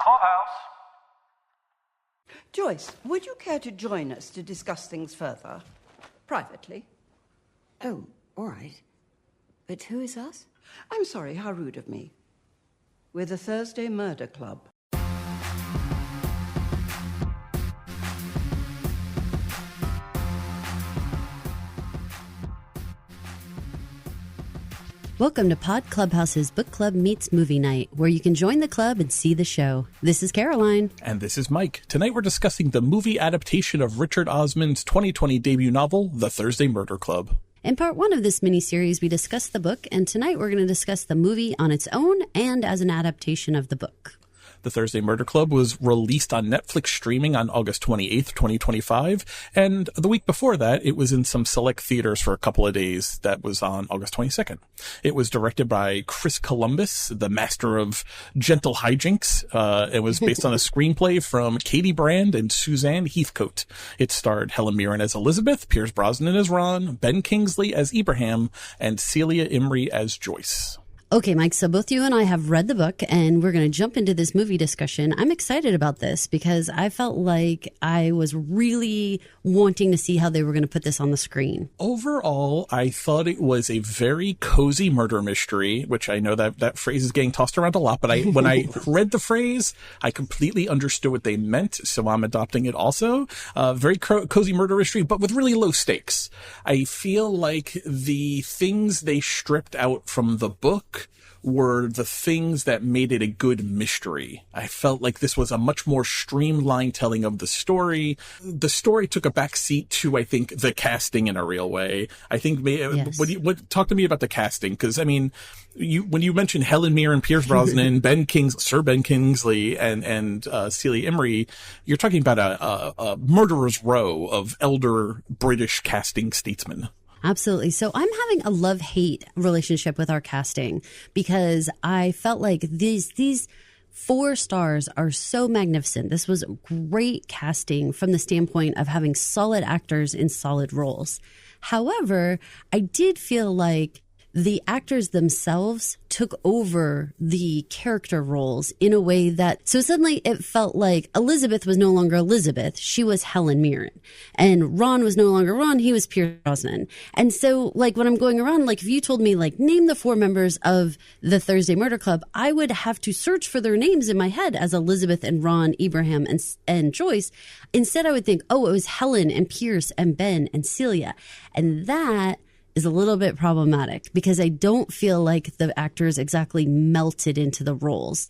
Clubhouse. Joyce, would you care to join us to discuss things further? Privately? Oh, all right. But who is us? I'm sorry, how rude of me. We're the Thursday Murder Club. Welcome to Pod Clubhouse's Book Club Meets Movie Night, where you can join the club and see the show. This is Caroline. And this is Mike. Tonight we're discussing the movie adaptation of Richard Osman's 2020 debut novel, The Thursday Murder Club. In part one of this miniseries, we discussed the book, and tonight we're going to discuss the movie on its own and as an adaptation of the book. The Thursday Murder Club was released on Netflix streaming on August 28th, 2025. And the week before that, it was in some select theaters for a couple of days. That was on August 22nd. It was directed by Chris Columbus, the master of gentle hijinks. It was based on a screenplay from Katie Brand and Suzanne Heathcote. It starred Helen Mirren as Elizabeth, Pierce Brosnan as Ron, Ben Kingsley as Ibrahim, and Celia Imrie as Joyce. Okay, Mike, so both you and I have read the book, and we're going to jump into this movie discussion. I'm excited about this because I felt like I was really wanting to see how they were going to put this on the screen. Overall, I thought it was a very cozy murder mystery, which I know that phrase is getting tossed around a lot, but when I read the phrase, I completely understood what they meant, so I'm adopting it also. Very cozy murder mystery, but with really low stakes. I feel like the things they stripped out from the book were the things that made it a good mystery. I felt like this was a much more streamlined telling of the story. The story took a backseat to, I think, the casting in a real way. I think, yes. Talk to me about the casting, because, I mean, when you mentioned Helen Mirren, Pierce Brosnan, Sir Ben Kingsley, and Celia Imrie, you're talking about a murderer's row of elder British casting statesmen. Absolutely. So I'm having a love-hate relationship with our casting because I felt like these 4 stars are so magnificent. This was great casting from the standpoint of having solid actors in solid roles. However, I did feel like the actors themselves took over the character roles in a way that, so suddenly it felt like Elizabeth was no longer Elizabeth. She was Helen Mirren. And Ron was no longer Ron. He was Pierce Brosnan. And so, like, when I'm going around, like, if you told me, like, name the 4 members of the Thursday Murder Club, I would have to search for their names in my head as Elizabeth and Ron, Ibrahim and Joyce. Instead, I would think, oh, it was Helen and Pierce and Ben and Celia. And that is a little bit problematic because I don't feel like the actors exactly melted into the roles.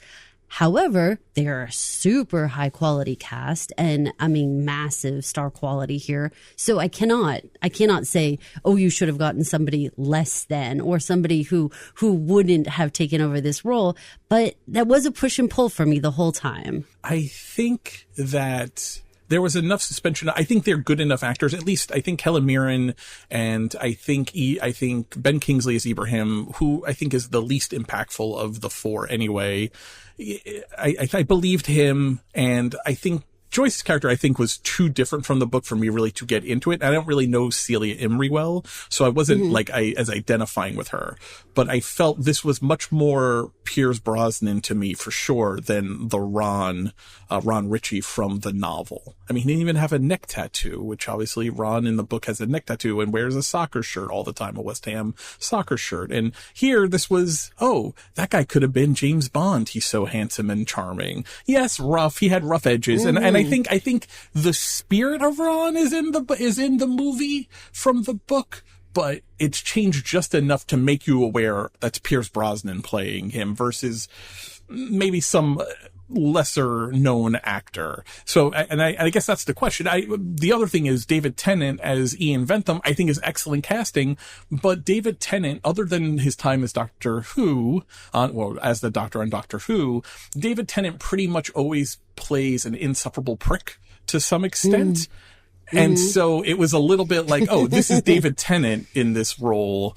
However, they're a super high quality cast and I mean massive star quality here. So I cannot say, oh, you should have gotten somebody less than or somebody who wouldn't have taken over this role. But that was a push and pull for me the whole time. I think that there was enough suspension. I think they're good enough actors. At least I think Helen Mirren and I think Ben Kingsley is Ibrahim, who I think is the least impactful of the 4 anyway. I believed him, and I think Joyce's character, I think, was too different from the book for me really to get into it. I don't really know Celia Imrie well, so I wasn't as identifying with her. But I felt this was much more Pierce Brosnan to me for sure than the Ron Ritchie from the novel. I mean, he didn't even have a neck tattoo, which obviously Ron in the book has a neck tattoo and wears a soccer shirt all the time, a West Ham soccer shirt. And here this was, oh, that guy could have been James Bond. He's so handsome and charming. Yes, rough. He had rough edges. And I think the spirit of Ron is in the movie from the book, but it's changed just enough to make you aware that's Pierce Brosnan playing him versus maybe some lesser known actor. So, and I guess that's the question. The other thing is David Tennant as Ian Bentham, I think is excellent casting, but David Tennant, other than his time as Doctor Who, as the Doctor on Doctor Who, David Tennant pretty much always plays an insufferable prick to some extent. And so it was a little bit like, oh, this is David Tennant in this role.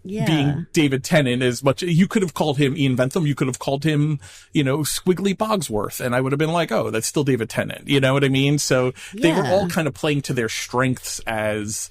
Yeah. Being David Tennant as much, you could have called him Ian Bentham, you could have called him, Squiggly Bogsworth, and I would have been like, oh, that's still David Tennant, you know what I mean? So they were all kind of playing to their strengths as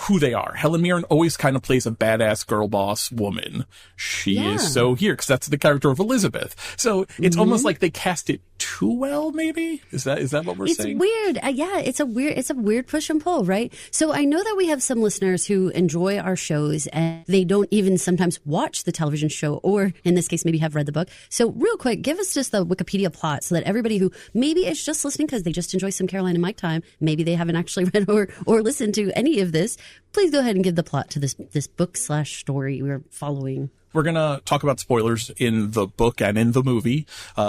who they are. Helen Mirren always kind of plays a badass girl boss woman. She is so here, because that's the character of Elizabeth. So it's almost like they cast it too well, maybe? Is that what we're saying? It's weird. Yeah, it's a weird push and pull, right? So I know that we have some listeners who enjoy our shows and they don't even sometimes watch the television show, or in this case, maybe have read the book. So real quick, give us just the Wikipedia plot so that everybody who maybe is just listening because they just enjoy some Caroline and Mike time, maybe they haven't actually read or listened to any of this, please go ahead and give the plot to this book/story we're following. We're going to talk about spoilers in the book and in the movie.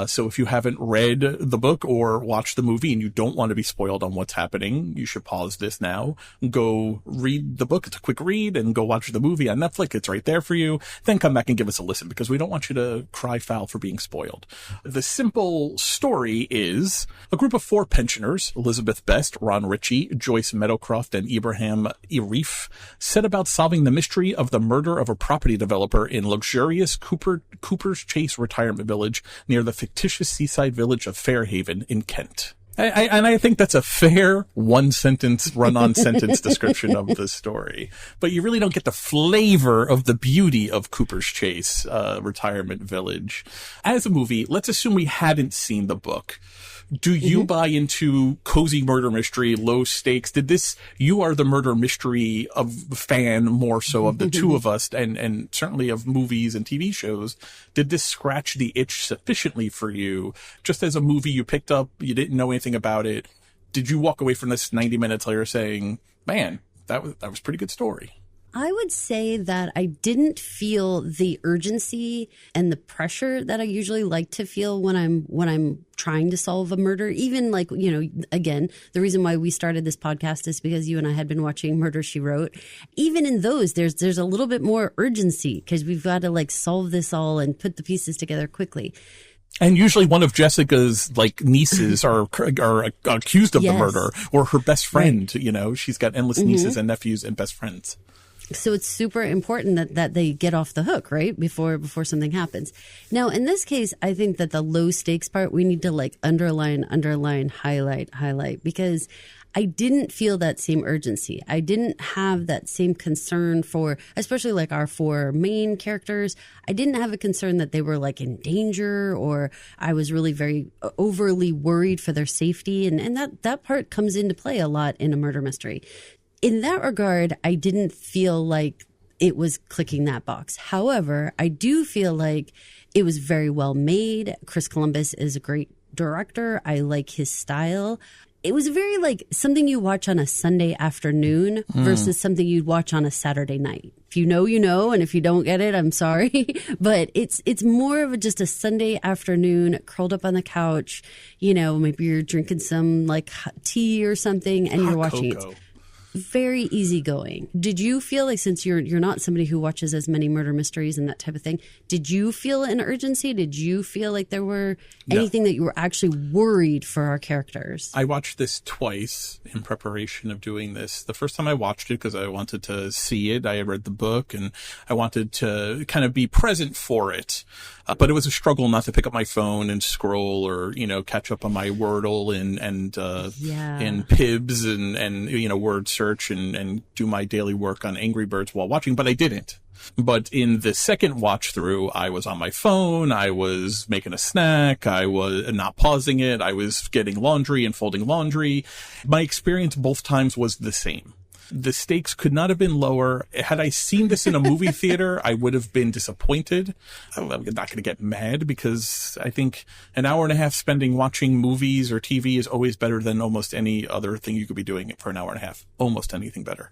So if you haven't read the book or watched the movie and you don't want to be spoiled on what's happening, you should pause this now. Go read the book. It's a quick read, and go watch the movie on Netflix. It's right there for you. Then come back and give us a listen, because we don't want you to cry foul for being spoiled. The simple story is a group of 4 pensioners, Elizabeth Best, Ron Ritchie, Joyce Meadowcroft, and Ibrahim Irif, set about solving the mystery of the murder of a property developer in luxurious Cooper's Chase retirement village near the fictitious seaside village of Fairhaven in Kent. I think that's a fair one-sentence, run-on sentence description of the story. But you really don't get the flavor of the beauty of Cooper's Chase retirement village. As a movie, let's assume we hadn't seen the book. Do you buy into cozy murder mystery, low stakes? You are the murder mystery of fan more so of the two of us, and certainly of movies and TV shows. Did this scratch the itch sufficiently for you? Just as a movie you picked up, you didn't know anything about it. Did you walk away from this 90 minutes later saying, man, that was a pretty good story? I would say that I didn't feel the urgency and the pressure that I usually like to feel when I'm trying to solve a murder. Even like, again, the reason why we started this podcast is because you and I had been watching Murder, She Wrote. Even in those, there's a little bit more urgency because we've got to like solve this all and put the pieces together quickly. And usually one of Jessica's nieces are accused of the murder, or her best friend. Right. She's got endless nieces and nephews and best friends. So it's super important that they get off the hook, right? Before something happens. Now, in this case, I think that the low stakes part, we need to underline, highlight, because I didn't feel that same urgency. I didn't have that same concern for, especially our 4 main characters. I didn't have a concern that they were in danger, or I was really very overly worried for their safety. And that part comes into play a lot in a murder mystery. In that regard, I didn't feel like it was clicking that box. However, I do feel like it was very well made. Chris Columbus is a great director. I like his style. It was very something you watch on a Sunday afternoon versus something you'd watch on a Saturday night. If you know, you know, and if you don't get it, I'm sorry. But it's more of just a Sunday afternoon, curled up on the couch. Maybe you're drinking some tea or something, and you're watching it. Very easygoing. Did you feel since you're not somebody who watches as many murder mysteries and that type of thing, did you feel an urgency? Did you feel like there were anything that you were actually worried for our characters? I watched this twice in preparation of doing this. The first time I watched it because I wanted to see it. I had read the book and I wanted to kind of be present for it. But it was a struggle not to pick up my phone and scroll or, catch up on my Wordle and Pibs and word search and do my daily work on Angry Birds while watching, but I didn't. But in the second watch through, I was on my phone, I was making a snack, I was not pausing it, I was getting laundry and folding laundry. My experience both times was the same. The stakes could not have been lower. Had I seen this in a movie theater, I would have been disappointed. I'm not going to get mad because I think an hour and a half spending watching movies or TV is always better than almost any other thing you could be doing for an hour and a half. Almost anything better.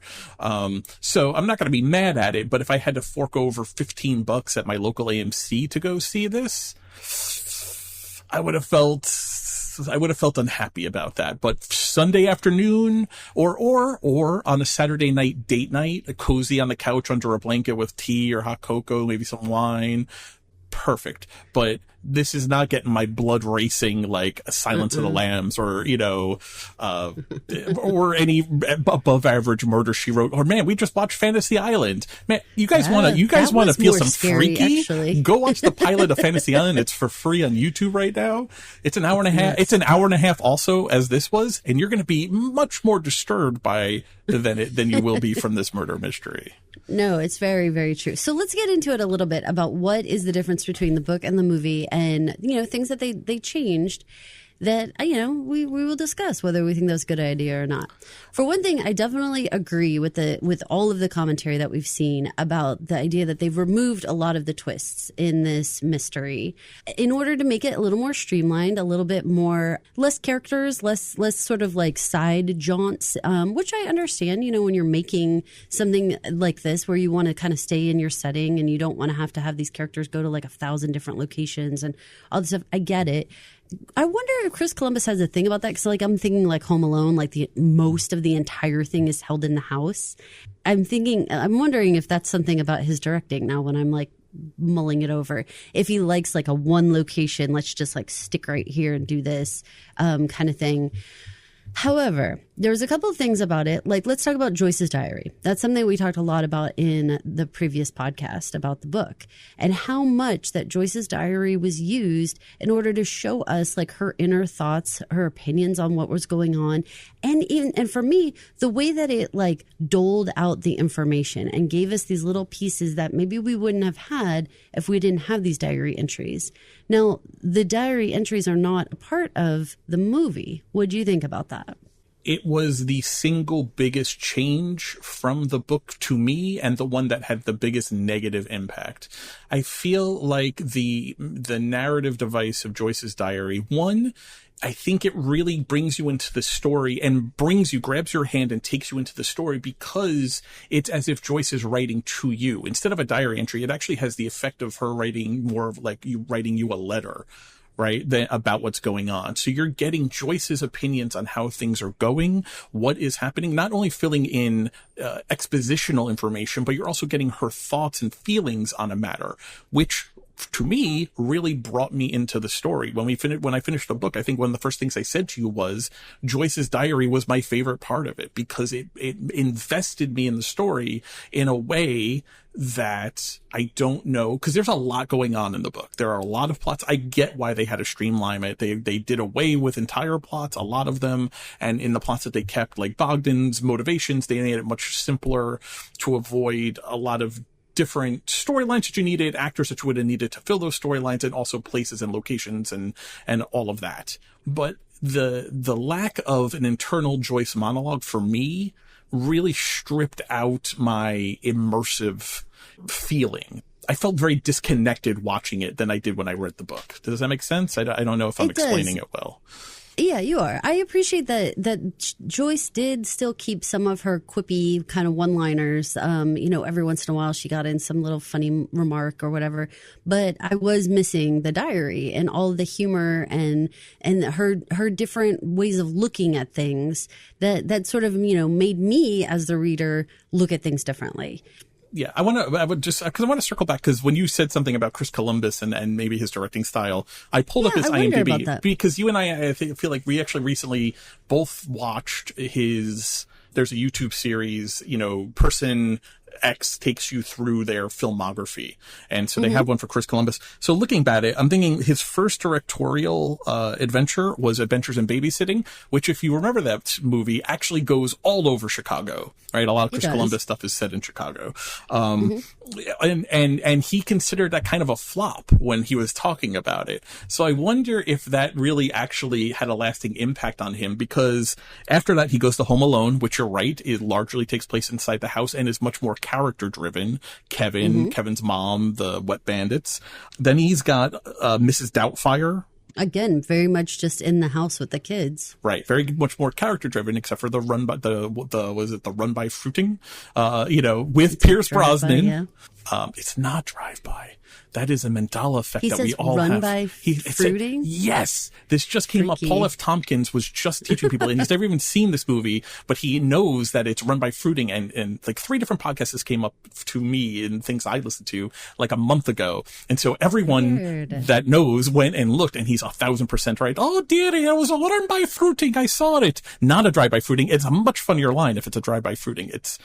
So I'm not going to be mad at it, but if I had to fork over $15 at my local AMC to go see this, I would have felt unhappy about that. But Sunday afternoon or on a Saturday night date night, cozy on the couch under a blanket with tea or hot cocoa, maybe some wine, perfect. But this is not getting my blood racing like Silence of the Lambs or, or any above average Murder, She Wrote. Or man, we just watched Fantasy Island. Man, you guys want to feel some scary, freaky? actually. Go watch the pilot of Fantasy Island. It's for free on YouTube right now. It's an hour and a half. It's an hour and a half also as this was, and you're going to be much more disturbed than you will be from this murder mystery. No, it's very, very true. So let's get into it a little bit about what is the difference between the book and the movie and, things that they changed that, we will discuss whether we think that's a good idea or not. For one thing, I definitely agree with all of the commentary that we've seen about the idea that they've removed a lot of the twists in this mystery in order to make it a little more streamlined, a little bit more, less characters, less sort of like side jaunts, which I understand, when you're making something like this where you want to kind of stay in your setting and you don't want to have these characters go to like 1,000 different locations and all this stuff. I get it. I wonder if Chris Columbus has a thing about that, because I'm thinking like Home Alone, like most of the entire thing is held in the house. I'm wondering if that's something about his directing now when I'm like mulling it over. If he likes like a one location, let's just like stick right here and do this kind of thing. However, there's a couple of things about it. Like, let's talk about Joyce's diary. That's something we talked a lot about in the previous podcast about the book, and how much that Joyce's diary was used in order to show us like her inner thoughts, her opinions on what was going on. And for me, the way that it like doled out the information and gave us these little pieces that maybe we wouldn't have had if we didn't have these diary entries. Now, the diary entries are not a part of the movie. What do you think about that? It was the single biggest change from the book to me, and the one that had the biggest negative impact. I feel like the narrative device of Joyce's diary, one, I think it really brings you into the story and grabs your hand and takes you into the story, because it's as if Joyce is writing to you. Instead of a diary entry, it actually has the effect of her writing more of like writing you a letter, right? About what's going on. So you're getting Joyce's opinions on how things are going, what is happening, not only filling in expositional information, but you're also getting her thoughts and feelings on a matter, which to me really brought me into the story. When I finished the book, I think one of the first things I said to you was Joyce's diary was my favorite part of it, because it invested me in the story in a way that I don't know, because there's a lot going on in the book. There are a lot of plots. I get why they had to streamline it. They did away with entire plots, a lot of them, and in the plots that they kept, like Bogdan's motivations, they made it much simpler to avoid a lot of different storylines that you needed, actors that you would have needed to fill those storylines, and also places and locations and all of that. But the lack of an internal Joyce monologue for me really stripped out my immersive feeling. I felt very disconnected watching it than I did when I read the book. Does that make sense? I don't know if I'm explaining it well. Yeah, you are. I appreciate that Joyce did still keep some of her quippy kind of one-liners. Every once in a while she got in some little funny remark or whatever. But I was missing the diary and all of the humor and her different ways of looking at things that sort of, made me as the reader look at things differently. Yeah, I want to circle back, because when you said something about Chris Columbus and maybe his directing style, I pulled up his IMDb, because you and I feel like we actually recently both watched there's a YouTube series, Person X takes you through their filmography. And so they have one for Chris Columbus. So looking at it, I'm thinking his first directorial adventure was Adventures in Babysitting, which, if you remember that movie, actually goes all over Chicago, right? A lot of Chris Columbus stuff is set in Chicago. And he considered that kind of a flop when he was talking about it. So I wonder if that really actually had a lasting impact on him, because after that he goes to Home Alone, which, you're right, it largely takes place inside the house and is much more character driven. Kevin's mom, the Wet Bandits. Then he's got Mrs. Doubtfire. Again, very much just in the house with the kids. Right. Very much more character driven, except for the run by fruiting, with Pierce Brosnan. Yeah. It's not drive-by. That is a Mandela effect that we all run have. By fruiting? Yes. This just came up. Paul F. Tompkins was just teaching people, and he's never even seen this movie, but he knows that it's run by fruiting. And like 3 different podcasts came up to me and things I listened to like a month ago. And so everyone that knows went and looked, and he's 1,000% right. Oh, dearie, it was a run by fruiting. I saw it. Not a drive by fruiting. It's a much funnier line if it's a drive by fruiting. It's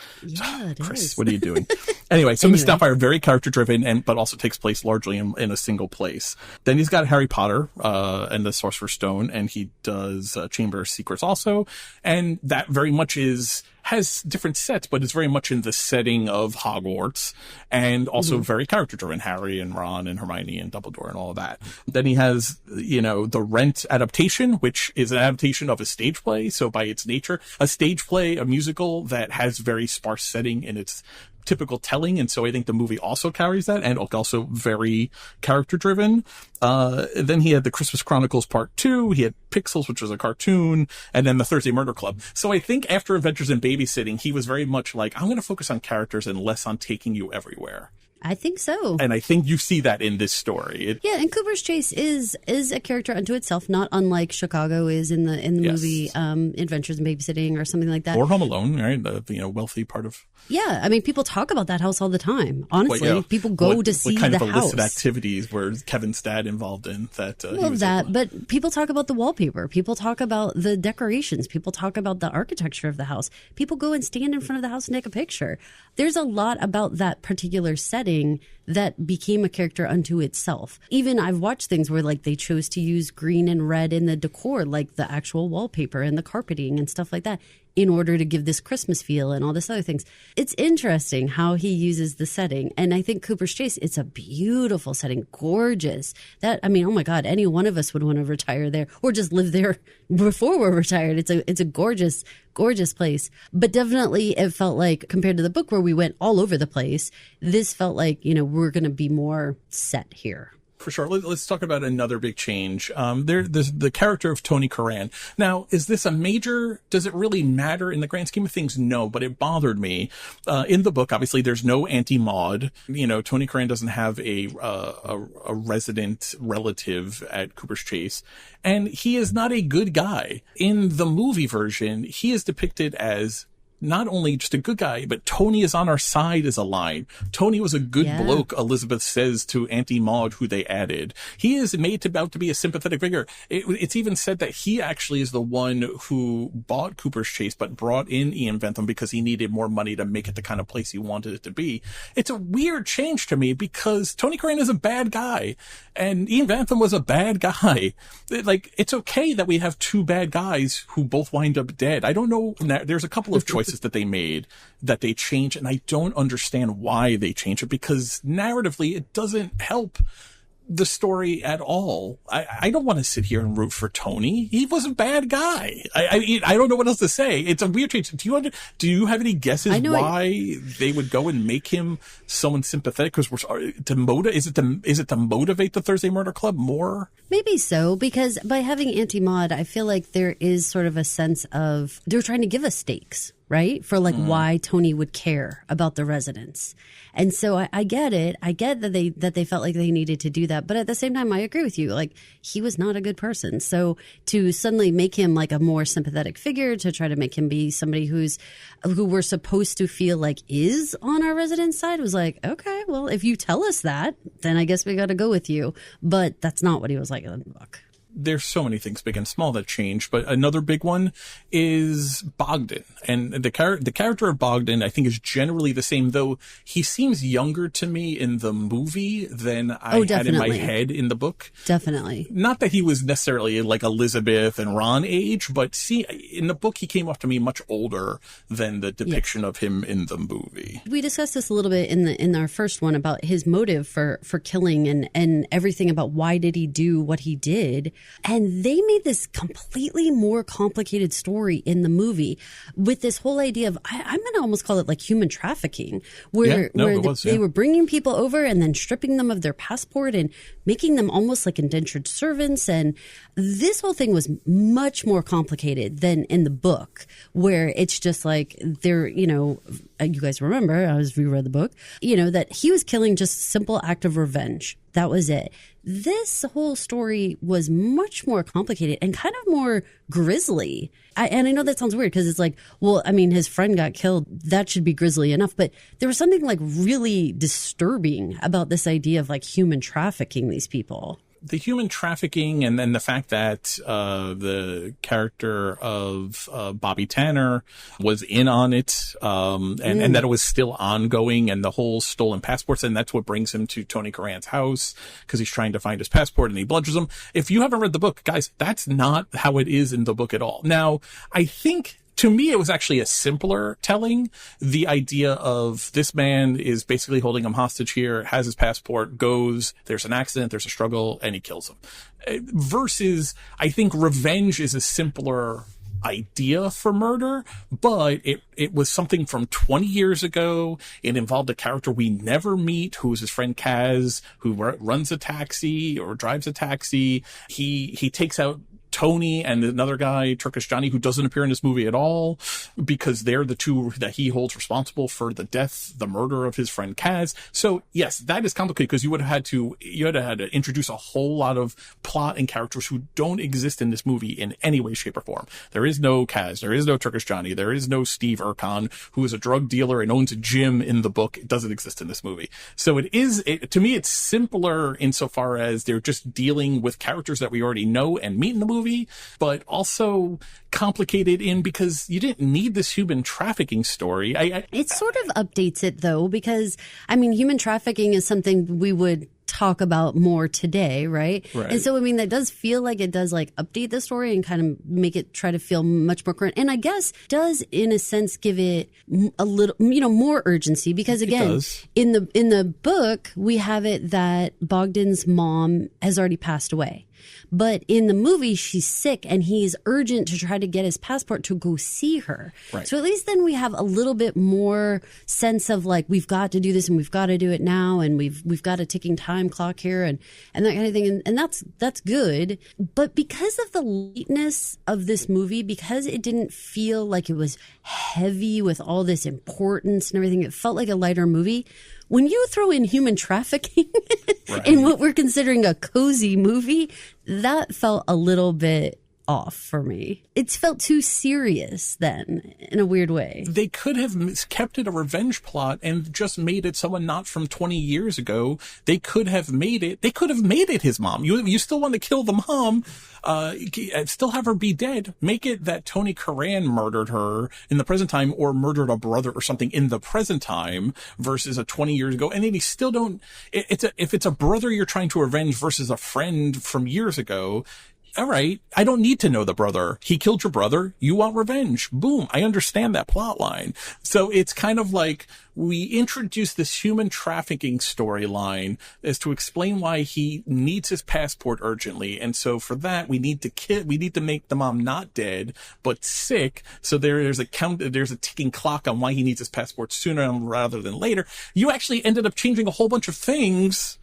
Chris, what are you doing? Anyway, so Miss Doubtfire, very character driven, but also takes place largely in a single place. Then he's got Harry Potter and the Sorcerer's Stone, and he does Chamber of Secrets also, and that very much is has different sets, but it's very much in the setting of Hogwarts, and also very character-driven. Harry and Ron and Hermione and Dumbledore and all of that. Then he has, the Rent adaptation, which is an adaptation of a stage play. So by its nature, a stage play, a musical that has very sparse setting in its typical telling, and so I think the movie also carries that, and also very character driven. Then he had the Christmas Chronicles Part 2, he had Pixels, which was a cartoon, and then the Thursday Murder Club. So I think after Adventures in Babysitting, he was very much like, I'm going to focus on characters and less on taking you everywhere. I think so. And I think you see that in this story. Yeah, and Cooper's Chase is a character unto itself, not unlike Chicago is in the movie Adventures in Babysitting or something like that. Or Home Alone, right? The wealthy part of. Yeah, I mean, people talk about that house all the time. Honestly, people go to see the house. What kind of illicit activities were Kevin's dad involved in that? But people talk about the wallpaper. People talk about the decorations. People talk about the architecture of the house. People go and stand in front of the house and take a picture. There's a lot about that particular setting that became a character unto itself. Even I've watched things where they chose to use green and red in the decor, like the actual wallpaper and the carpeting and stuff like that, in order to give this Christmas feel and all this other things. It's interesting how he uses the setting. And I think Cooper's Chase, it's a beautiful setting, gorgeous. Oh my God, any one of us would want to retire there or just live there before we're retired. It's a gorgeous, gorgeous place. But definitely it felt like, compared to the book where we went all over the place, this felt like, we're going to be more set here. For sure. Let's talk about another big change. There's the character of Tony Curran. Now, is this a major? Does it really matter in the grand scheme of things? No, but it bothered me. In the book, obviously, there's no Auntie Maud. Tony Curran doesn't have a resident relative at Cooper's Chase, and he is not a good guy. In the movie version, he is depicted as not only just a good guy, but Tony is on our side is a line. Tony was a good bloke, Elizabeth says to Auntie Maud, who they added. He is made out to be a sympathetic figure. It's even said that he actually is the one who bought Cooper's Chase, but brought in Ian Bentham because he needed more money to make it the kind of place he wanted it to be. It's a weird change to me because Tony Curran is a bad guy and Ian Bentham was a bad guy. It's okay that we have two bad guys who both wind up dead. I don't know. There's a couple of choices that they made that they changed, and I don't understand why they changed it because narratively it doesn't help the story at all. I don't want to sit here and root for Tony. He was a bad guy. I don't know what else to say. It's a weird change. Do you have any guesses why they would go and make him someone sympathetic? Because is it to motivate the Thursday Murder Club more? Maybe so, because by having Auntie Maud, I feel like there is sort of a sense of they're trying to give us stakes, right? For why Tony would care about the residents. And so I get it. I get that they felt like they needed to do that. But at the same time, I agree with you. He was not a good person. So to suddenly make him a more sympathetic figure, to try to make him be somebody who we're supposed to feel like is on our residents' side was okay, well, if you tell us that, then I guess we got to go with you. But that's not what he was like in the book. There's so many things big and small that change, but another big one is Bogdan. And the character of Bogdan, I think, is generally the same, though he seems younger to me in the movie than I had in my head in the book. Definitely. Not that he was necessarily like Elizabeth and Ron age, but see, in the book, he came off to me much older than the depiction of him in the movie. We discussed this a little bit in our first one about his motive for killing and everything about why did he do what he did. And they made this completely more complicated story in the movie with this whole idea of, I'm going to almost call it human trafficking, where they were bringing people over and then stripping them of their passport and making them almost like indentured servants. And this whole thing was much more complicated than in the book, where it's just they're, you guys remember, I was reread the book, that he was killing just a simple act of revenge. That was it. This whole story was much more complicated and kind of more grisly. And I know that sounds weird because it's his friend got killed. That should be grisly enough. But there was something really disturbing about this idea of human trafficking these people. The human trafficking, and then the fact that the character of Bobby Tanner was in on it, and that it was still ongoing, and the whole stolen passports, and that's what brings him to Tony Curran's house because he's trying to find his passport and he bludgeons him. If you haven't read the book, guys, that's not how it is in the book at all. Now, I think to me, it was actually a simpler telling. The idea of this man is basically holding him hostage here, has his passport, goes, there's an accident, there's a struggle, and he kills him. Versus, I think revenge is a simpler idea for murder, but it was something from 20 years ago. It involved a character we never meet, who is his friend Kaz, who runs a taxi or drives a taxi. He takes out Tony and another guy, Turkish Johnny, who doesn't appear in this movie at all, because they're the two that he holds responsible for the murder of his friend Kaz. So yes, that is complicated, because you would have had to introduce a whole lot of plot and characters who don't exist in this movie in any way, shape, or form. There is no Kaz, there is no Turkish Johnny, there is no Steve Urkon, who is a drug dealer and owns a gym in the book. It doesn't exist in this movie. So to me, it's simpler insofar as they're just dealing with characters that we already know and meet in the movie, but also complicated because you didn't need this human trafficking story. It sort of updates it, though, because, I mean, human trafficking is something we would talk about more today, right? And so, I mean, that does feel like it does like update the story and kind of make it try to feel much more current. And I guess does, in a sense, give it a little, more urgency, because again, in the book, we have it that Bogdan's mom has already passed away. But in the movie, she's sick and he's urgent to try to get his passport to go see her. Right. So at least then we have a little bit more sense of like, we've got to do this and we've got to do it now. And we've got a ticking time clock here and that kind of thing. And that's good. But because of the lateness of this movie, because it didn't feel like it was heavy with all this importance and everything, it felt like a lighter movie. When you throw in human trafficking in what we're considering a cozy movie, that felt a little bit off for me. It felt too serious then, in a weird way. They could have kept it a revenge plot and just made it someone not from 20 years ago. They could have made it his mom. You still want to kill the mom, still have her be dead. Make it that Tony Curran murdered her in the present time, or murdered a brother or something in the present time, versus a 20 years ago. And then you still don't, if it's a brother you're trying to avenge versus a friend from years ago, all right, I don't need to know the brother. He killed your brother. You want revenge. Boom. I understand that plot line. So it's kind of like we introduce this human trafficking storyline as to explain why he needs his passport urgently. And so for that, we need to make the mom not dead, but sick. So there's a ticking clock on why he needs his passport sooner rather than later. You actually ended up changing a whole bunch of things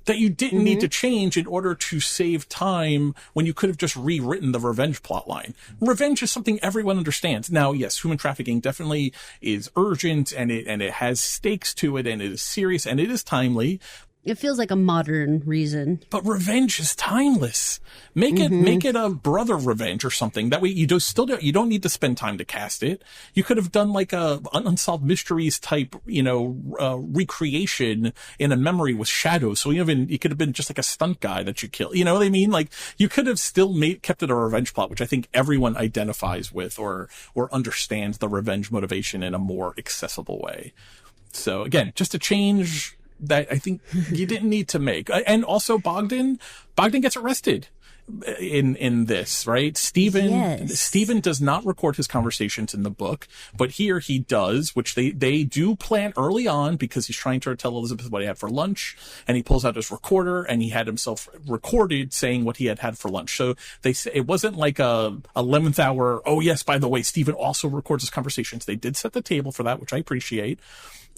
that you didn't need to change in order to save time, when you could have just rewritten the revenge plotline. Revenge is something everyone understands. Now, yes, human trafficking definitely is urgent, and it has stakes to it, and it is serious, and it is timely. It feels like a modern reason. But revenge is timeless. Make it a brother revenge or something. That way you don't need to spend time to cast it. You could have done like a Unsolved Mysteries type, recreation in a memory with shadows. So it could have been just like a stunt guy that you kill. You know what I mean? Like, you could have still kept it a revenge plot, which I think everyone identifies with or understands the revenge motivation in a more accessible way. So again, just a change that I think you didn't need to make. And also Bogdan gets arrested in this, right? Stephen does not record his conversations in the book, but here he does, which they do plan early on, because he's trying to tell Elizabeth what he had for lunch, and he pulls out his recorder and he had himself recorded saying what he had for lunch. So they say it wasn't like a 11th hour, oh yes, by the way, Stephen also records his conversations. They did set the table for that, which I appreciate.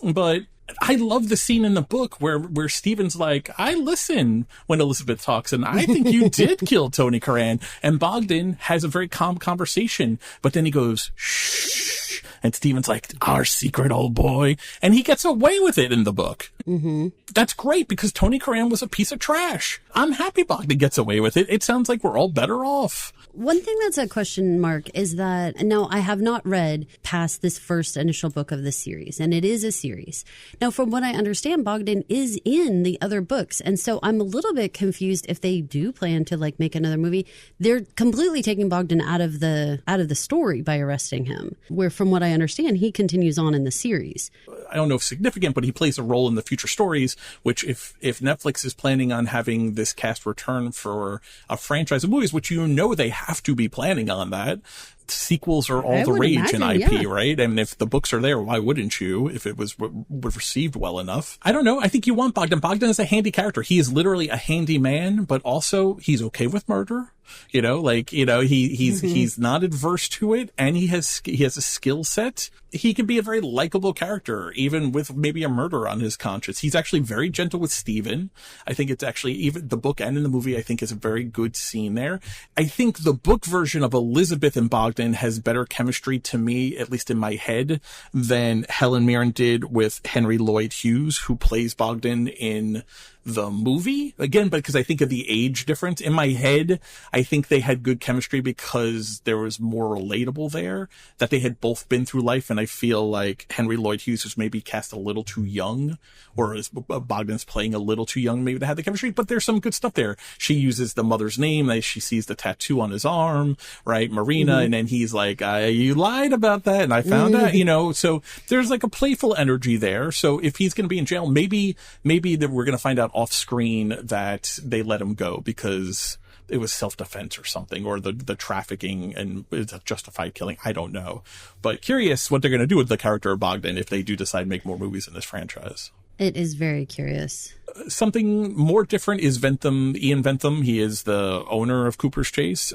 But I love the scene in the book where Stephen's like, I listen when Elizabeth talks, and I think you did kill Tony Curran. And Bogdan has a very calm conversation, but then he goes, shh. And Stephen's like, our secret, old boy. And he gets away with it in the book. Mm-hmm. That's great, because Tony Curran was a piece of trash. I'm happy Bogdan gets away with it. It sounds like we're all better off. One thing that's a question mark is that, now I have not read past this first initial book of the series, and it is a series. Now, from what I understand, Bogdan is in the other books. And so I'm a little bit confused if they do plan to like make another movie. They're completely taking Bogdan out of the story by arresting him, where from what I understand, he continues on in the series. I don't know if significant, but he plays a role in the future stories, which if Netflix is planning on having this cast return for a franchise of movies, which they have to be planning on that, sequels are all the rage in IP, right? I mean, if the books are there, why wouldn't you? If it was received well enough. I don't know. I think you want Bogdan. Bogdan is a handy character. He is literally a handy man, but also he's okay with murder. You know, like, you know, he's not adverse to it, and he has a skill set. He can be a very likable character, even with maybe a murder on his conscience. He's actually very gentle with Stephen. I think it's actually, even the book and in the movie, I think is a very good scene there. I think the book version of Elizabeth and Bogdan has better chemistry to me, at least in my head, than Helen Mirren did with Henry Lloyd Hughes, who plays Bogdan in the movie. Again, because I think of the age difference. In my head, I think they had good chemistry because there was more relatable there, that they had both been through life, and I feel like Henry Lloyd Hughes was maybe cast a little too young, or Bogdan's playing a little too young maybe to have the chemistry, but there's some good stuff there. She uses the mother's name, she sees the tattoo on his arm, right, Marina, and then he's like, you lied about that, and I found out, you know, so there's like a playful energy there. So if he's going to be in jail, maybe that we're going to find out off screen that they let him go because it was self-defense or something, or the trafficking and it's a justified killing. I don't know, but curious what they're going to do with the character of Bogdan if they do decide to make more movies in this franchise. It is very curious. Something more different is Ian Ventham. He is the owner of Cooper's Chase.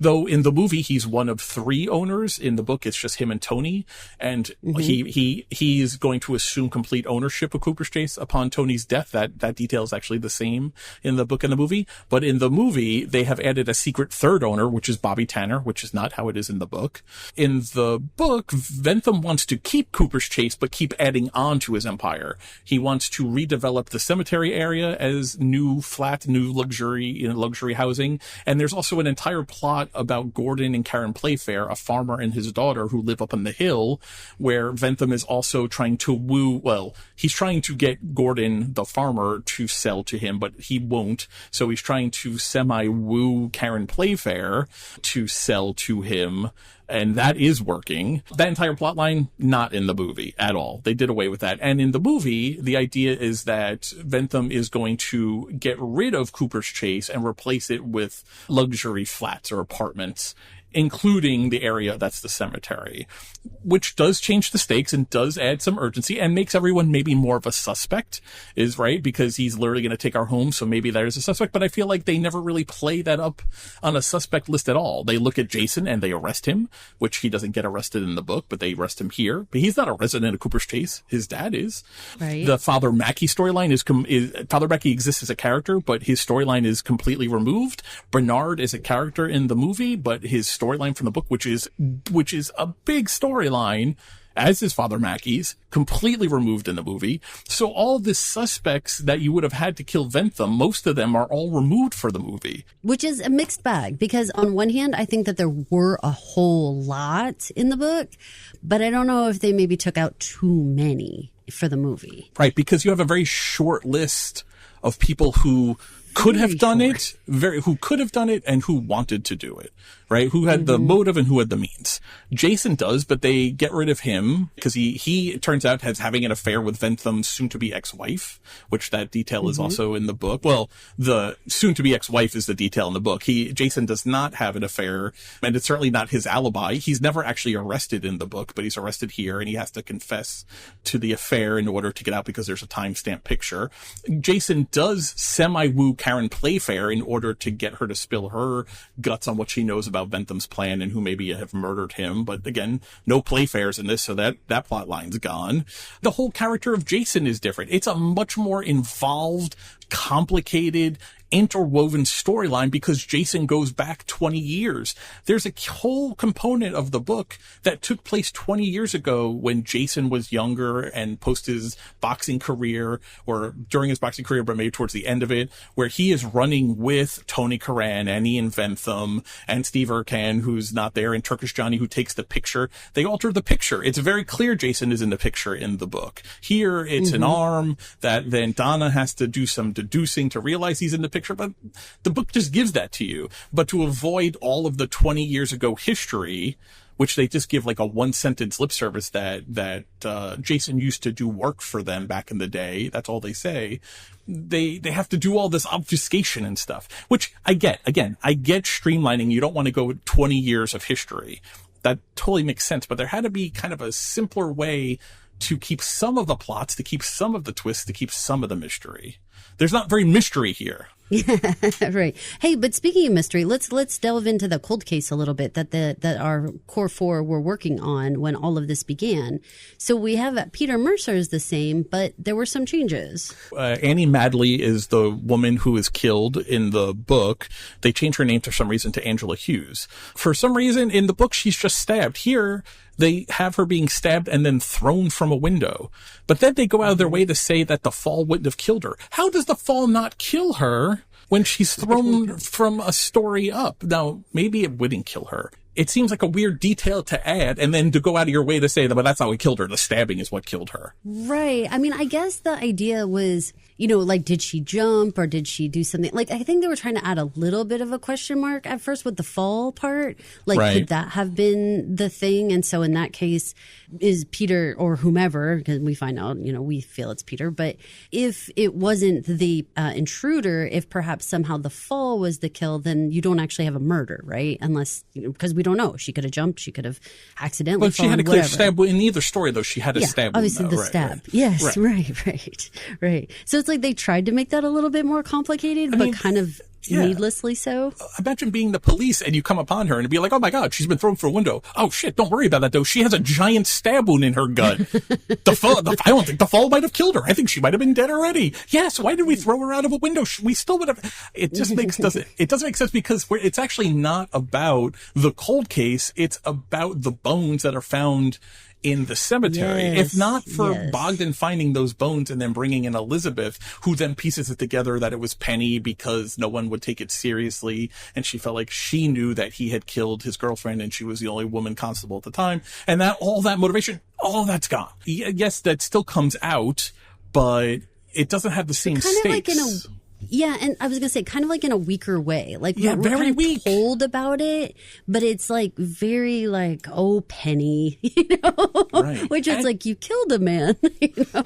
Though in the movie, he's one of 3 owners. In the book, it's just him and Tony. And he's going to assume complete ownership of Cooper's Chase upon Tony's death. That detail is actually the same in the book and the movie. But in the movie, they have added a secret 3rd owner, which is Bobby Tanner, which is not how it is in the book. In the book, Ventham wants to keep Cooper's Chase, but keep adding on to his empire. He wants to redevelop the cemetery area as new luxury housing. And there's also an entire plot about Gordon and Karen Playfair, a farmer and his daughter who live up on the hill, where Ventham is also trying to he's trying to get Gordon, the farmer, to sell to him, but he won't. So he's trying to semi-woo Karen Playfair to sell to him. And that is working. That entire plot line, not in the movie at all. They did away with that. And in the movie, the idea is that Ventham is going to get rid of Cooper's Chase and replace it with luxury flats or apartments, including the area that's the cemetery, which does change the stakes and does add some urgency and makes everyone maybe more of a suspect, is right, because he's literally going to take our home, so maybe there's a suspect. But I feel like they never really play that up on a suspect list at all. They look at Jason and they arrest him, which he doesn't get arrested in the book, but they arrest him here. But he's not a resident of Cooper's Chase. His dad is. Right. The Father Mackey storyline is Father Mackey exists as a character, but his storyline is completely removed. Bernard is a character in the movie, but his storyline from the book, which is a big storyline, as is Father Mackey's, completely removed in the movie. So all the suspects that you would have had to kill Ventham, most of them are all removed for the movie. Which is a mixed bag, because on one hand, I think that there were a whole lot in the book, but I don't know if they maybe took out too many for the movie. Right, because you have a very short list of people who could have done it, who could have done it and who wanted to do it, right? Who had the motive and who had the means. Jason does, but they get rid of him because he it turns out has having an affair with Ventham's soon-to-be ex-wife, which that detail is also in the book. Well, the soon-to-be ex-wife is the detail in the book. Jason does not have an affair, and it's certainly not his alibi. He's never actually arrested in the book, but he's arrested here, and he has to confess to the affair in order to get out because there's a timestamp picture. Jason does semi-woo Karen Playfair in order to get her to spill her guts on what she knows about Ventham's plan and who maybe have murdered him. But again, no Playfairs in this, so that plot line's gone. The whole character of Jason is different. It's a much more involved, complicated, interwoven storyline because Jason goes back 20 years. There's a whole component of the book that took place 20 years ago when Jason was younger and post his boxing career, or during his boxing career, but maybe towards the end of it, where he is running with Tony Curran and Ian Ventham and Steve Urquhart, who's not there, and Turkish Johnny, who takes the picture. They alter the picture. It's very clear Jason is in the picture in the book. Here, it's an arm that then Donna has to do some deducing to realize he's in the picture, but the book just gives that to you. But to avoid all of the 20 years ago history, which they just give like a one sentence lip service that Jason used to do work for them back in the day. That's all they say. They have to do all this obfuscation and stuff, which I get. Again, I get streamlining. You don't want to go 20 years of history. That totally makes sense. But there had to be kind of a simpler way to keep some of the plots, to keep some of the twists, to keep some of the mystery. There's not very mystery here. Yeah, right. Hey, but speaking of mystery, let's delve into the cold case a little bit that our core four were working on when all of this began. So we have Peter Mercer is the same, but there were some changes. Annie Madley is the woman who is killed in the book. They change her name for some reason to Angela Hughes. For some reason in the book, she's just stabbed. Here, they have her being stabbed and then thrown from a window. But then they go out of their way to say that the fall wouldn't have killed her. How does the fall not kill her when she's thrown from a story up? Now, maybe it wouldn't kill her. It seems like a weird detail to add, and then to go out of your way to say that, but that's not what killed her. The stabbing is what killed her. Right. I mean, I guess the idea was, like, did she jump or did she do something? Like, I think they were trying to add a little bit of a question mark at first with the fall part. Like, right. Could that have been the thing? And so in that case, is Peter or whomever, because we find out, we feel it's Peter, but if it wasn't the intruder, if perhaps somehow the fall was the kill, then you don't actually have a murder, right? Unless, because we don't know. She could have jumped. She could have accidentally Well, she had a clear whatever. stab in either story, though. She had a stab. Obviously, wound, the though. stab. Right. Yes, right. So it's like they tried to make that a little bit more complicated, but kind of needlessly so. Imagine being the police and you come upon her and be like, oh my God, she's been thrown through a window. Oh shit, don't worry about that though. She has a giant stab wound in her gut. I don't think the fall might have killed her. I think she might have been dead already. Yes, why did we throw her out of a window? We still would have. It just doesn't make sense because it's actually not about the cold case. It's about the bones that are found in the cemetery. Yes, if not for Bogdan finding those bones and then bringing in Elizabeth, who then pieces it together that it was Penny because no one would take it seriously, and she felt like she knew that he had killed his girlfriend and she was the only woman constable at the time, and that all that motivation, all that's gone. Yes, that still comes out, but it doesn't have the same kind stakes. Of like and I was going to say kind of like in a weaker way. Like we're very kind of weak. told about it, but it's like very like, oh, Penny, Right. Which is like, you killed a man,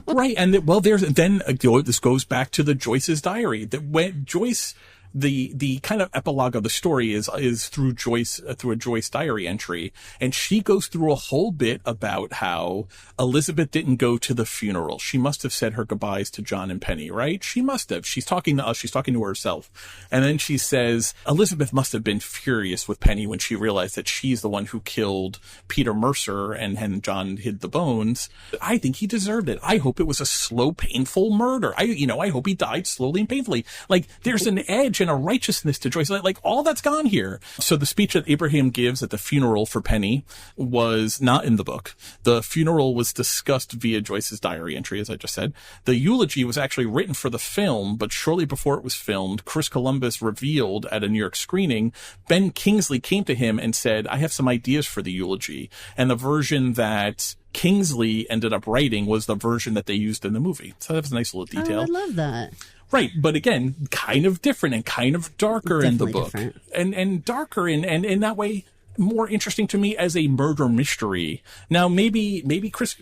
Right. And this goes back to the Joyce's diary that when Joyce, the kind of epilogue of the story is through Joyce, through a Joyce diary entry. And she goes through a whole bit about how Elizabeth didn't go to the funeral. She must have said her goodbyes to John and Penny, right? She must have. She's talking to us. She's talking to herself. And then she says, Elizabeth must have been furious with Penny when she realized that she's the one who killed Peter Mercer and John hid the bones. I think he deserved it. I hope it was a slow, painful murder. I hope he died slowly and painfully. Like, there's an edge and a righteousness to Joyce. Like all that's gone here. So the speech that Abraham gives at the funeral for Penny was not in the book. The funeral was discussed via Joyce's diary entry, as I just said. The eulogy was actually written for the film, but shortly before it was filmed, Chris Columbus revealed at a New York screening, Ben Kingsley came to him and said, I have some ideas for the eulogy. And the version that Kingsley ended up writing was the version that they used in the movie. So that was a nice little detail. Oh, I love that. Right, but again, kind of different and kind of darker Definitely in the book. Different. And darker and in that way more interesting to me as a murder mystery. Now maybe Chris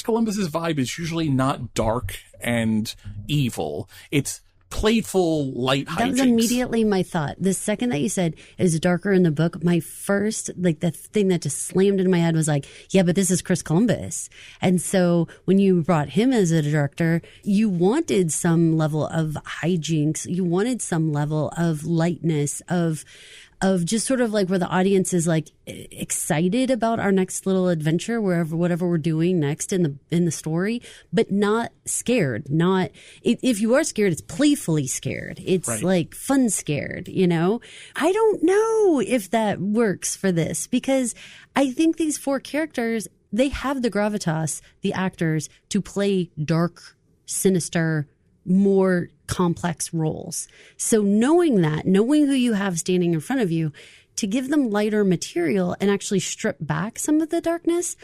Columbus's vibe is usually not dark and evil. It's playful, light hijinks. That was immediately my thought. The second that you said is darker in the book, my first, like, the thing that just slammed into my head was like, yeah, but this is Chris Columbus. And so when you brought him as a director, you wanted some level of hijinks. You wanted some level of lightness, of just sort of like where the audience is like excited about our next little adventure, whatever we're doing next in the story, but not scared. Not if you are scared, it's playfully scared. It's right. Like fun scared, I don't know if that works for this because I think these four characters, they have the gravitas, the actors, to play dark, sinister, more complex roles. So knowing who you have standing in front of you, to give them lighter material and actually strip back some of the darkness,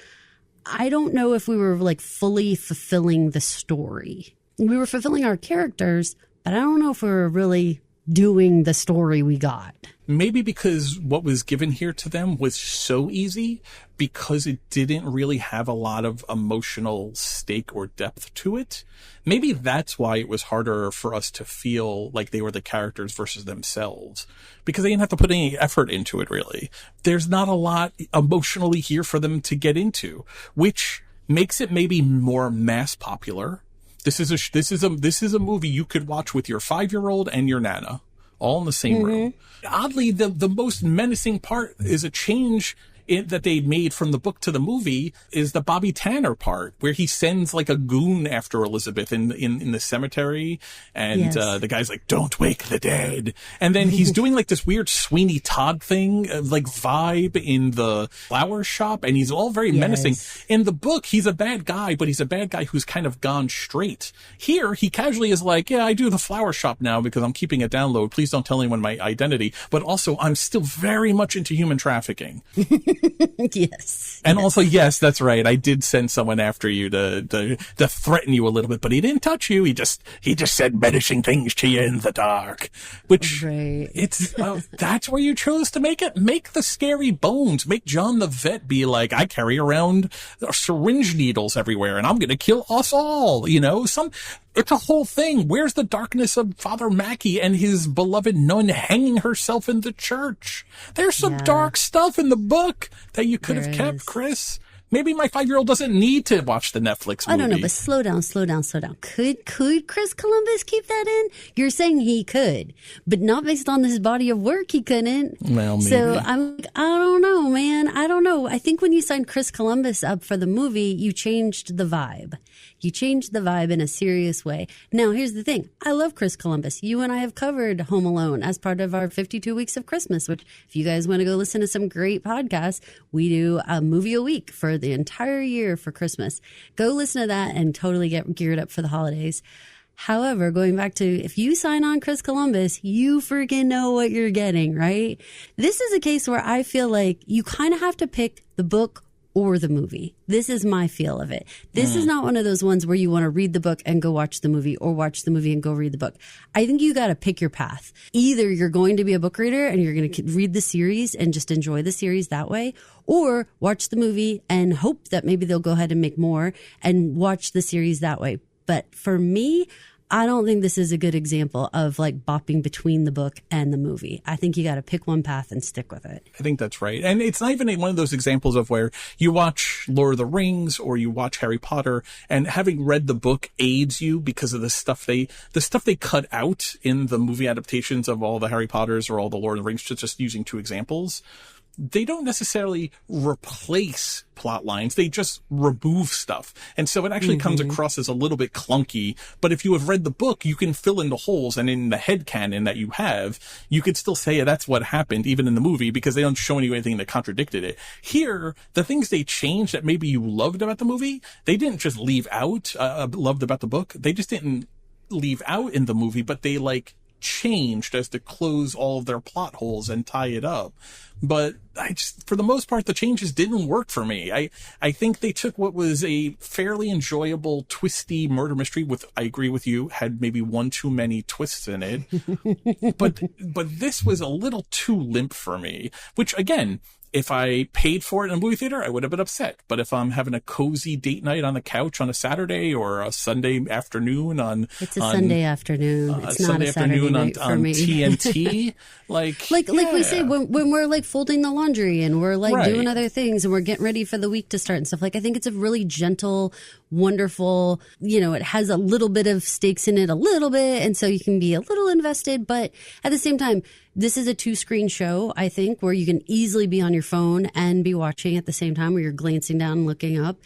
I don't know if we were like fully fulfilling the story. We were fulfilling our characters, but I don't know if we were really doing the story we got. Maybe because what was given here to them was so easy, because it didn't really have a lot of emotional stake or depth to it. Maybe that's why it was harder for us to feel like they were the characters versus themselves, because they didn't have to put any effort into it, really. There's not a lot emotionally here for them to get into, which makes it maybe more mass popular. This is a movie you could watch with your 5-year-old and your Nana, all in the same room. Oddly, the most menacing part is a change that they made from the book to the movie is the Bobby Tanner part, where he sends like a goon after Elizabeth in the cemetery, and the guy's like, "Don't wake the dead," and then he's doing like this weird Sweeney Todd thing, like vibe in the flower shop, and he's all very menacing. In the book, he's a bad guy, but he's a bad guy who's kind of gone straight. Here, he casually is like, "Yeah, I do the flower shop now because I'm keeping a download. Please don't tell anyone my identity, but also I'm still very much into human trafficking." Yes. And also, yes, that's right. I did send someone after you to threaten you a little bit, but he didn't touch you. He just said menacing things to you in the dark, which it's, that's where you chose to make it. Make the scary bones. Make John the vet be like, I carry around syringe needles everywhere and I'm going to kill us all. You know, it's a whole thing. Where's the darkness of Father Mackey and his beloved nun hanging herself in the church? There's some dark stuff in the book that you could have kept, Chris. Maybe my 5-year-old doesn't need to watch the Netflix movie. I don't know, but slow down. Could Chris Columbus keep that in? You're saying he could, but not based on his body of work, he couldn't. Well, maybe. So I'm like, I don't know, man. I don't know. I think when you signed Chris Columbus up for the movie, you changed the vibe. You changed the vibe in a serious way. Now, here's the thing. I love Chris Columbus. You and I have covered Home Alone as part of our 52 Weeks of Christmas, which if you guys want to go listen to some great podcasts, we do a movie a week for the entire year for Christmas. Go listen to that and totally get geared up for the holidays. However, going back to if you sign on Chris Columbus, you freaking know what you're getting, right? This is a case where I feel like you kind of have to pick the book or the movie. This is my feel of it. This is not one of those ones where you want to read the book and go watch the movie, or watch the movie and go read the book. I think you got to pick your path. Either you're going to be a book reader and you're going to read the series and just enjoy the series that way, or watch the movie and hope that maybe they'll go ahead and make more and watch the series that way. But for me, I don't think this is a good example of like bopping between the book and the movie. I think you got to pick one path and stick with it. I think that's right. And it's not even one of those examples of where you watch Lord of the Rings or you watch Harry Potter and having read the book aids you because of the stuff they cut out in the movie adaptations of all the Harry Potters or all the Lord of the Rings, just using 2 examples. They don't necessarily replace plot lines. They just remove stuff. And so it actually comes across as a little bit clunky. But if you have read the book, you can fill in the holes. And in the headcanon that you have, you could still say that's what happened, even in the movie, because they don't show you anything that contradicted it. Here, the things they changed that maybe you loved about the movie, they didn't just leave out, loved about the book. They just didn't leave out in the movie, but they changed as to close all of their plot holes and tie it up. But for the most part, the changes didn't work for me. I think they took what was a fairly enjoyable, twisty murder mystery I agree with you, had maybe one too many twists in it. but this was a little too limp for me, which again, if I paid for it in a movie theater, I would have been upset. But if I'm having a cozy date night on the couch on a Saturday or a Sunday afternoon it's a Sunday afternoon. It's not a Saturday night for me. TNT, like we say when we're folding the laundry and we're doing other things and we're getting ready for the week to start and stuff. I think it's a really gentle, wonderful, it has a little bit of stakes in it, a little bit, and so you can be a little invested. But at the same time, this is a 2-screen show, I think, where you can easily be on your phone and be watching at the same time, where you're glancing down and looking up.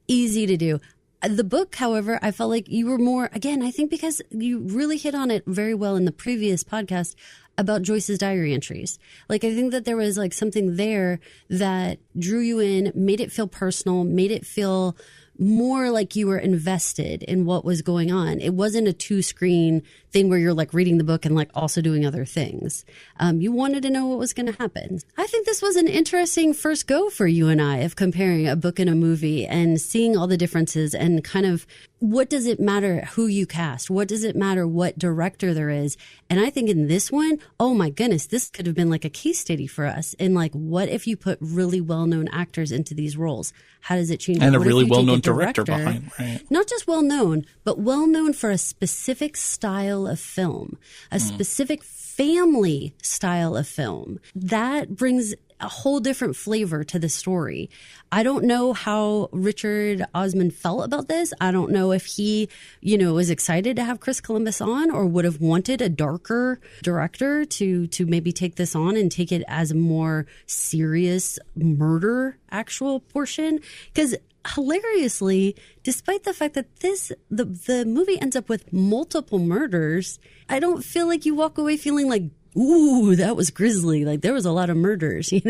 Easy to do. The book, however, I felt like you were more, again, I think because you really hit on it very well in the previous podcast about Joyce's diary entries. I think that there was something there that drew you in, made it feel personal, made it feel more like you were invested in what was going on. It wasn't a 2-screen thing where you're like reading the book and like also doing other things. You wanted to know what was going to happen. I think this was an interesting first go for you and I of comparing a book and a movie and seeing all the differences and kind of what does it matter who you cast? What does it matter what director there is? And I think in this one, oh my goodness, this could have been like a case study for us. And like, what if you put really well-known actors into these roles? How does it change? And what a really well-known director behind, right? Not just well-known, but well-known for a specific style of film, a specific family style of film. That brings a whole different flavor to the story. I don't know how Richard Osman felt about this. I don't know if he, was excited to have Chris Columbus on or would have wanted a darker director to maybe take this on and take it as a more serious murder actual portion. Because hilariously, despite the fact that the movie ends up with multiple murders, I don't feel like you walk away feeling like, ooh, that was grisly. Like there was a lot of murders, It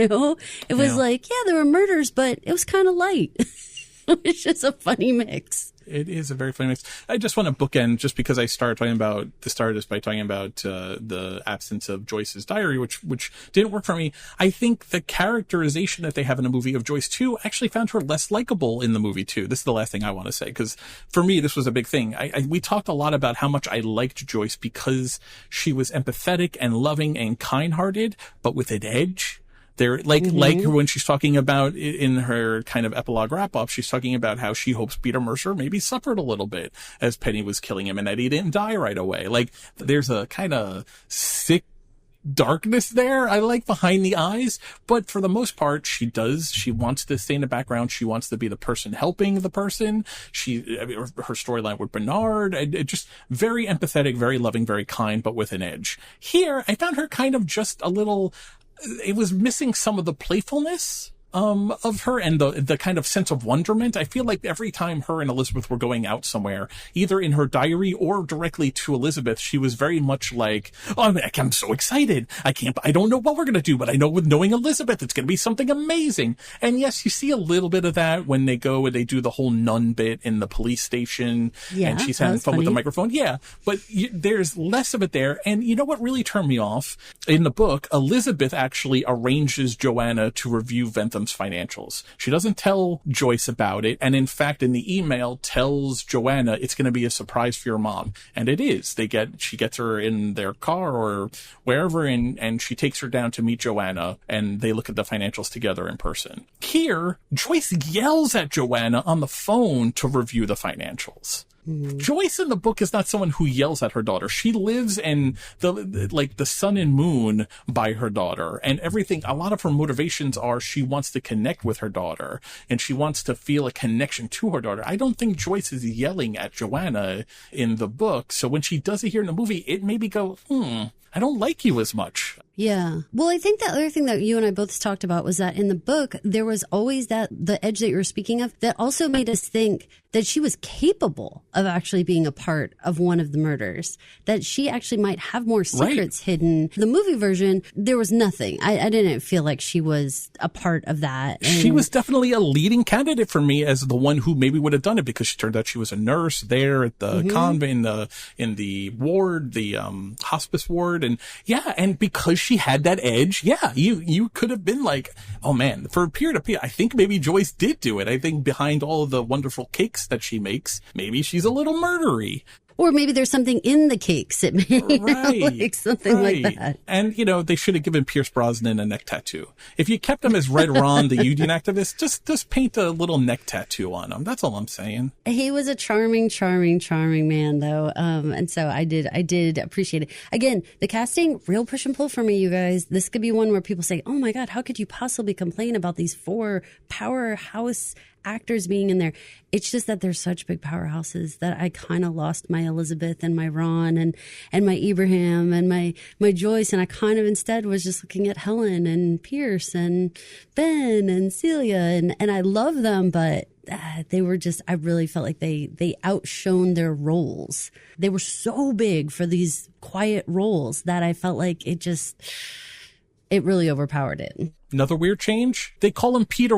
was like, yeah, there were murders, but it was kind of light. It's just a funny mix. It is a very funny mix. I just want to bookend just because I started talking about by talking about the absence of Joyce's diary, which didn't work for me. I think the characterization that they have in a movie of Joyce too actually found her less likable in the movie too. This is the last thing I want to say because for me this was a big thing. We talked a lot about how much I liked Joyce because she was empathetic and loving and kind-hearted, but with an edge. They're like when she's talking about in her kind of epilogue wrap up, she's talking about how she hopes Peter Mercer maybe suffered a little bit as Penny was killing him and that he didn't die right away. Like there's a kind of sick darkness there I like behind the eyes, but for the most part she wants to stay in the background. She wants to be the person her storyline with Bernard, it just very empathetic, very loving, very kind, but with an edge. Here I found her kind of just a little, it was missing some of the playfulness of her and the kind of sense of wonderment. I feel like every time her and Elizabeth were going out somewhere, either in her diary or directly to Elizabeth, she was very much like, oh, I'm so excited. I don't know what we're going to do, but I know with knowing Elizabeth, it's going to be something amazing. And yes, you see a little bit of that when they go and they do the whole nun bit in the police station and she's having fun with the microphone. Yeah, but there's less of it there. And you know what really turned me off? In the book, Elizabeth actually arranges Joanna to review Ventham's financials. She doesn't tell Joyce about it, and in fact in the email tells Joanna it's going to be a surprise for your mom, and it is. She gets her in their car or wherever, and she takes her down to meet Joanna, and they look at the financials together in person. Here, Joyce yells at Joanna on the phone to review the financials. Joyce in the book is not someone who yells at her daughter. She lives in the sun and moon by her daughter, and everything. A lot of her motivations are she wants to connect with her daughter and she wants to feel a connection to her daughter. I don't think Joyce is yelling at Joanna in the book. So when she does it here in the movie, it made me go, I don't like you as much. Yeah. Well, I think the other thing that you and I both talked about was that in the book, there was always the edge that you were speaking of that also made us think that she was capable of actually being a part of one of the murders, that she actually might have more secrets hidden. The movie version, there was nothing. I didn't feel like she was a part of that. And she was definitely a leading candidate for me as the one who maybe would have done it because she turned out she was a nurse there at the convent, in the ward, the hospice ward. And yeah, and because she had that edge, yeah, you could have been like, oh man, for peer to peer, I think maybe Joyce did do it. I think behind all of the wonderful cakes that she makes, maybe she's a little murdery. Or maybe there's something in the cakes. It may like something like that. And, they should have given Pierce Brosnan a neck tattoo. If you kept him as Red Ron, the union activist, just paint a little neck tattoo on him. That's all I'm saying. He was a charming, charming, charming man, though. And so I did appreciate it. Again, the casting, real push and pull for me, you guys. This could be one where people say, oh my God, how could you possibly complain about these 4 powerhouse actors being in there? It's just that they're such big powerhouses that I kind of lost my Elizabeth and my Ron and my Ibrahim and my Joyce, and I kind of instead was just looking at Helen and Pierce and Ben and Celia, and I love them, but they were just, I really felt like they outshone their roles. They were so big for these quiet roles that I felt like it just it really overpowered it. Another weird change? They call him Peter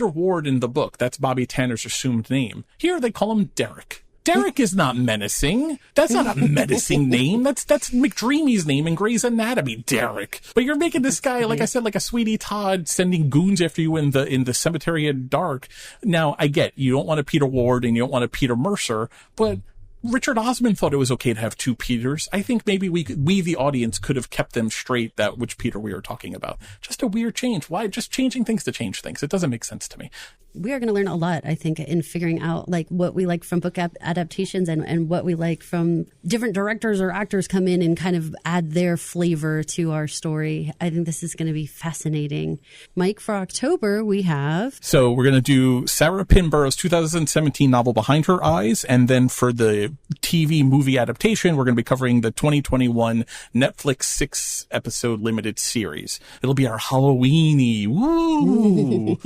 Ward in the book. That's Bobby Tanner's assumed name. Here they call him Derek. Derek is not menacing. That's not a menacing name. That's McDreamy's name in Grey's Anatomy, Derek. But you're making this guy, like I said, like a Sweeney Todd sending goons after you in the cemetery at dark. Now, I get you don't want a Peter Ward and you don't want a Peter Mercer, but Richard Osman thought it was okay to have two Peters. I think maybe we, the audience, could have kept them straight, that which Peter we were talking about. Just a weird change. Why? Just changing things to change things. It doesn't make sense to me. We are going to learn a lot, I think, in figuring out like what we like from book adaptations and what we like from different directors or actors come in and kind of add their flavor to our story. I think this is going to be fascinating. Mike, for October, we have... So we're going to do Sarah Pinborough's 2017 novel Behind Her Eyes. And then for the TV movie adaptation, we're going to be covering the 2021 Netflix 6-episode limited series. It'll be our Halloween-y, woo,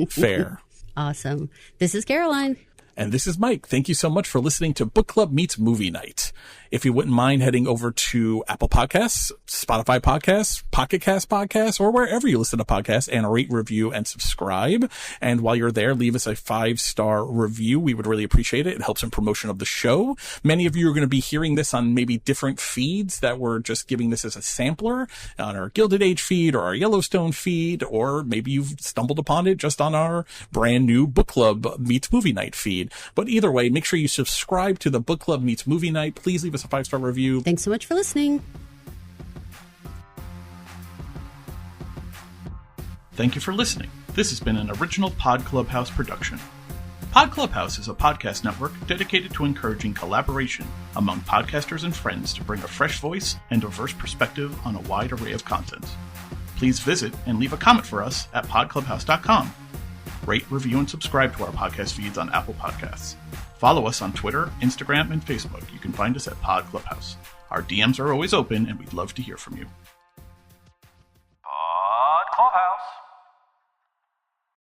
fair. Awesome. This is Caroline. And this is Mike. Thank you so much for listening to Book Club Meets Movie Night. If you wouldn't mind heading over to Apple Podcasts, Spotify Podcasts, Pocket Cast Podcasts, or wherever you listen to podcasts, and rate, review, and subscribe. And while you're there, leave us a 5-star review. We would really appreciate it. It helps in promotion of the show. Many of you are going to be hearing this on maybe different feeds that we're just giving this as a sampler on our Gilded Age feed or our Yellowstone feed, or maybe you've stumbled upon it just on our brand new Book Club Meets Movie Night feed. But either way, make sure you subscribe to the Book Club Meets Movie Night. Please leave us a 5-star review. Thanks so much for listening. Thank you for listening. This has been an original Pod Clubhouse production. Pod Clubhouse is a podcast network dedicated to encouraging collaboration among podcasters and friends to bring a fresh voice and diverse perspective on a wide array of content. Please visit and leave a comment for us at podclubhouse.com. Rate, review, and subscribe to our podcast feeds on Apple Podcasts. Follow us on Twitter, Instagram, and Facebook. You can find us at Pod Clubhouse. Our DMs are always open, and we'd love to hear from you. Pod Clubhouse.